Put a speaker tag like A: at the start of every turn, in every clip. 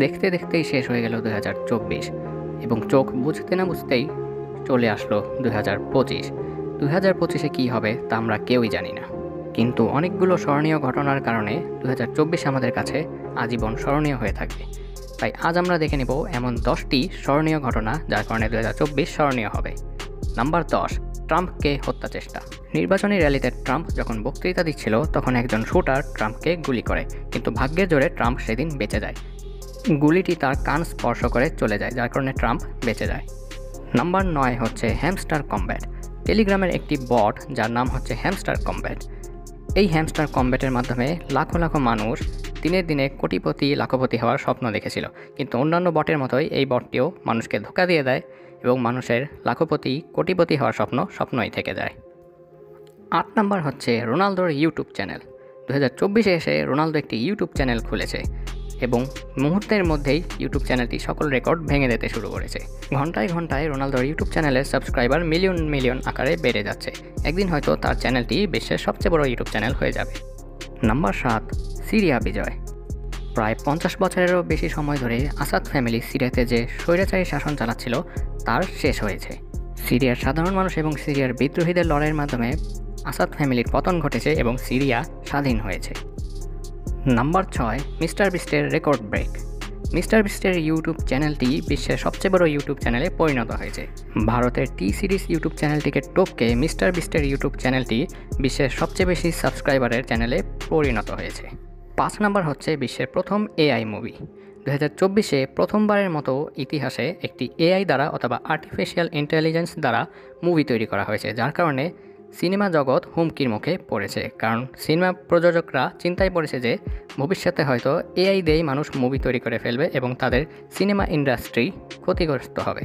A: দেখতে দেখতেই শেষ হয়ে গেল 2024 এবং চোখ বুঝতে না বুঝতেই চলে আসলো 2025। 2025-এ কী হবে তা আমরা কেউই জানি না, কিন্তু অনেকগুলো স্মরণীয় ঘটনার কারণে 2024 আমাদের কাছে আজীবন স্মরণীয় হয়ে থাকবে। তাই আজ আমরা দেখে নেব এমন 10টি স্মরণীয় ঘটনা যার কারণে 2024 স্মরণীয় হবে। নাম্বার 10, ট্রাম্পকে হত্যা চেষ্টা। নির্বাচনী র্যালিতে ট্রাম্প যখন বক্তৃতা দিচ্ছিল তখন একজন শুটার ট্রাম্পকে গুলি করে, কিন্তু ভাগ্যের জোরে ট্রাম্প সেদিন বেঁচে যায়। গুলিটি তার কান স্পর্শ করে চলে যায়, যার কারণে ট্রাম্প বেঁচে যায়। নাম্বার 9 হচ্ছে হ্যামস্টার কমব্যাট। টেলিগ্রামের একটি বট যার নাম হচ্ছে হ্যামস্টার কমব্যাট। এই হ্যামস্টার কমব্যাটের মাধ্যমে লাখো লাখো মানুষ দিনের দিনে কোটিপতি লাখপতি হওয়ার স্বপ্ন দেখেছিল, কিন্তু অন্যান্য বটের মতোই এই বটটিও মানুষকে ধোঁকা দিয়ে দেয় এবং মানুষের লাখপতি কোটিপতি হওয়ার স্বপ্নই থেকে যায়। 8 নাম্বার হচ্ছে রোনালদোর ইউটিউব চ্যানেল। 2024-এ এসে রোনালদো একটি ইউটিউব চ্যানেল খুলেছে এবং মুহূর্তের মধ্যেই ইউটিউব চ্যানেলটি সকল রেকর্ড ভেঙে দিতে শুরু করেছে। ঘন্টায় ঘন্টায় রোনালদোর ইউটিউব চ্যানেলের সাবস্ক্রাইবার মিলিয়ন মিলিয়ন আকারে বেড়ে যাচ্ছে। একদিন হয়তো তার চ্যানেলটি বিশ্বের সবচেয়ে বড় ইউটিউব চ্যানেল হয়ে যাবে। নাম্বার 7, সিরিয়া বিজয়। প্রায় 50 বছরেরও বেশি সময় ধরে আসাদ ফ্যামিলি সিরিয়াতে যে স্বৈরাচারী শাসন চালাচ্ছিল তার শেষ হয়েছে। সিরিয়ার সাধারণ মানুষ এবং সিরিয়ার বিদ্রোহীদের লড়াইয়ের মাধ্যমে আসাদ ফ্যামিলির পতন ঘটেছে এবং সিরিয়া স্বাধীন হয়েছে। নাম্বার 6, মিস্টার বিস্টের রেকর্ড ব্রেক। মিস্টার বিস্টের ইউটিউব চ্যানেলটি বিশ্বের সবচেয়ে বড় ইউটিউব চ্যানেলে পরিণত হয়েছে। ভারতের টি সিরিজ ইউটিউব চ্যানেলটিকে টপকে মিস্টার বিস্টের ইউটিউব চ্যানেলটি বিশ্বের সবচেয়ে বেশি সাবস্ক্রাইবারের চ্যানেলে পরিণত হয়েছে। 5 নাম্বার হচ্ছে বিশ্বের প্রথম এআই মুভি। 2024-এ প্রথমবারের মতো ইতিহাসে একটি এআই দ্বারা অথবা আর্টিফিশিয়াল ইন্টেলিজেন্স দ্বারা মুভি তৈরি করা হয়েছে, যার কারণে সিনেমা জগৎ হুমকির মুখে পড়েছে। কারণ সিনেমা প্রযোজকরা চিন্তায় পড়েছে যে ভবিষ্যতে হয়তো এআই দিয়েই মানুষ মুভি তৈরি করে ফেলবে এবং তাদের সিনেমা ইন্ডাস্ট্রি ক্ষতিগ্রস্ত হবে।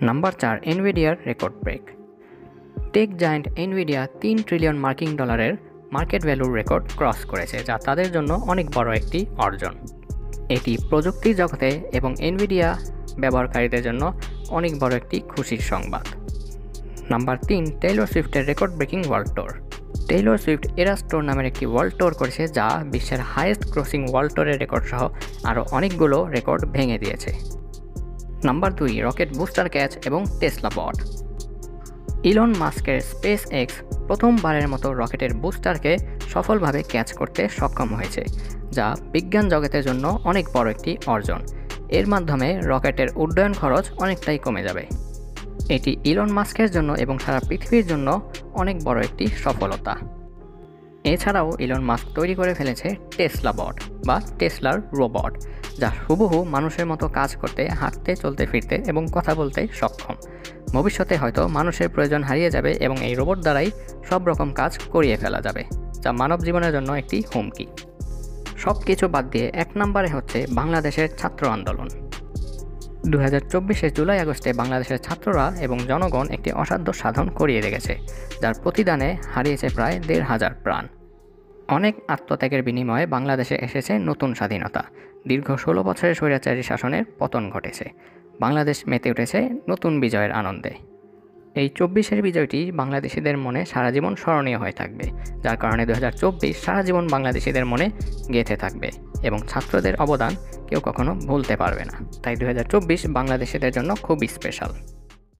A: নাম্বার 4, এনভিডিয়ার record break. Tech giant Nvidia $3 trillion market ভ্যালুর রেকর্ড ক্রস করেছে, যা তাদের জন্য অনেক বড় একটি অর্জন। এটি প্রযুক্তির জগতে এবং এনভিডিয়া ব্যবহারকারীদের জন্য অনেক বড় একটি খুশির সংবাদ। নাম্বার 3, টেইলর সুইফটের record breaking world tour. Taylor Swift Eras tour নামের একটি ওয়ার্ল্ড ট্যুর করেছে, যা বিশ্বের হাইয়েস্ট ক্রসিং ওয়ার্ল্ড ট্যুরের রেকর্ড সহ আরও অনেকগুলো রেকর্ড ভেঙে দিয়েছে। নাম্বার 2, রকেট বুস্টার ক্যাচ এবং টেসলা বট। ইলন মাস্কের স্পেস এক্স প্রথমবারের মতো রকেটের বুস্টারকে সফলভাবে ক্যাচ করতে সক্ষম হয়েছে, যা বিজ্ঞান জগতের জন্য অনেক বড় একটি অর্জন। এর মাধ্যমে রকেটের উড্ডয়ন খরচ অনেকটাই কমে যাবে। এটি ইলন মাস্কের জন্য এবং সারা পৃথিবীর জন্য অনেক বড় একটি সফলতা। এছাড়াও ইলন মাস্ক তৈরি করে ফেলেছে টেসলা বট বা টেসলার রোবট, যা হুবহু মানুষের মতো কাজ করতে, হাঁটতে, চলতে ফিরতে এবং কথা বলতে সক্ষম। ভবিষ্যতে হয়তো মানুষের প্রয়োজন হারিয়ে যাবে এবং এই রোবট দ্বারাই সব রকম কাজ করিয়ে ফেলা যাবে, যা মানব জীবনের জন্য একটি হুমকি। সব কিছু বাদ দিয়ে 1 নম্বরে হচ্ছে বাংলাদেশের ছাত্র আন্দোলন। 2024-এ জুলাই আগস্টে বাংলাদেশের ছাত্ররা এবং জনগণ একটি অসাধ্য সাধন করিয়ে রেখেছে, যার প্রতিদানে হারিয়েছে প্রায় 1,500 প্রাণ। অনেক আত্মত্যাগের বিনিময়ে বাংলাদেশে এসেছে নতুন স্বাধীনতা। দীর্ঘ 16 বছরের স্বৈরাচারী শাসনের পতন ঘটেছে। বাংলাদেশ মেতে উঠেছে নতুন বিজয়ের আনন্দে। এই 24-এর বিজয়টি বাংলাদেশিদের মনে সারা জীবন স্মরণীয় হয়ে থাকবে, যার কারণে 2024 সারা জীবন বাংলাদেশিদের মনে গেঁথে থাকবে এবং ছাত্রদের অবদান কেউ কখনো ভুলতে পারবে না। তাই 2024 বাংলাদেশিদের জন্য খুবই স্পেশাল।